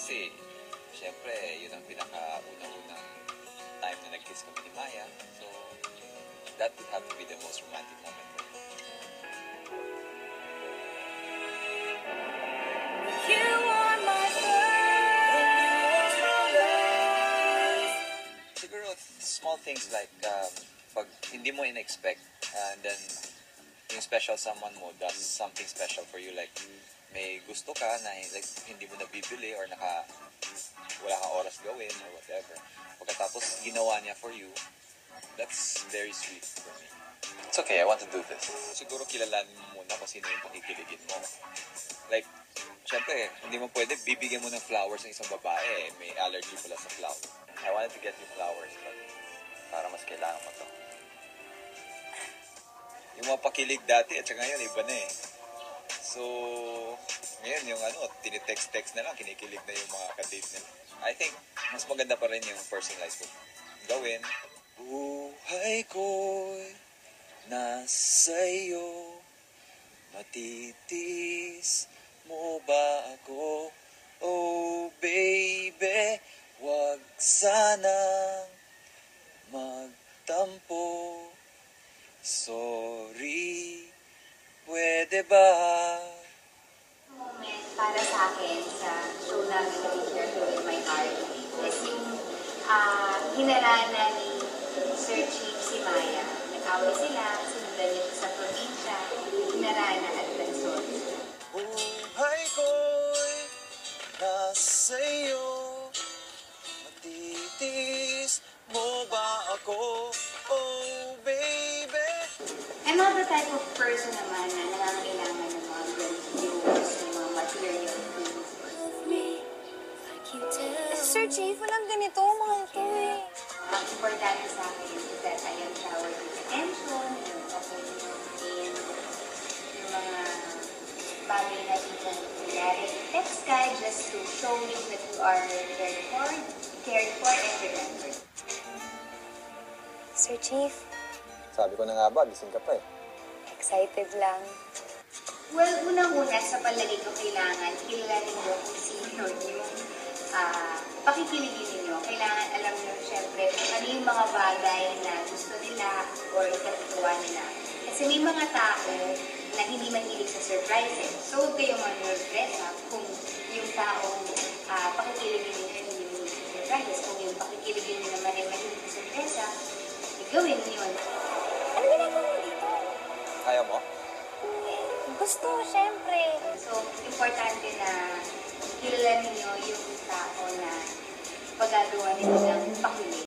Kasi, syempre, yun ang pinaka-unang-unang time na nag-kiss kami ni Maya. So, that would have to be the most romantic moment for me. You are my first. Siguro, small things like, pag hindi mo in-expect, and then, yung special someone mo does something special for you, like, may gusto ka na like, hindi mo nabibili or wala kang oras gawin or whatever. Pagkatapos, ginawa niya for you, that's very sweet for me. It's okay, I want to do this. Siguro kilalanin mo muna kung sino yung pakikiligin mo. Like, syempre, hindi mo pwede bibigyan mo ng flowers ng isang babae, may allergy pala sa flowers. I wanted to get you flowers, but para mas kailangan mo to. Yung mga pakilig dati at saka ngayon, iba na eh. So, ngayon yung tinitext-text na lang, kinikilig na yung mga kadate nila. I think, mas maganda pa rin yung personalized mo gawin. Buhay ko'y nasa'yo, matitis mo ba ako? Oh baby, wag sanang magtampo. Sorry, pwede ba? Moment para sa akin sa show namin na Here With My Heart is yung hinarana ni Sir Chief si Maya. Nag-away sila, sinundan niya sa probinsya, hinarana at Lansol. Buhay ko'y nasa'yo, matitis mo ba ako? Oh baby. I'm not the type of person naman na nangangailangan ng mga grandiose, ng mga material things. Sir Chief, walang ganito. Mahal to eh. Ang importante sa akin is that I am showered with attention, yung okay routine, yung mga bagay na dyan. Kunyari, text ka just to show me that you are cared for and remembered. Sir Chief, Sabi ko na nga ba, gising ka pa eh. excited lang. Well, unang-una sa palagay ko kailangan kilalanin mo kung sino yung pakikiligin ninyo. Kailangan alam nyo siyempre kung ano yung mga bagay na gusto nila or ikatutuwa nila. Kasi may mga tao na hindi mahilig sa surprises. So, huwag kayong mag-regresa kung yung taong pakikiligin ninyo hindi mahilig sa surprises. Kung yung pakikiligin nyo naman ay mahilig sa surpresa, gawin nyo yun. Ano ginagawa mo dito? Kaya mo? Gusto, syempre. So, importante na kilalanin nyo yung tao na pagagawa nila ng pakilig.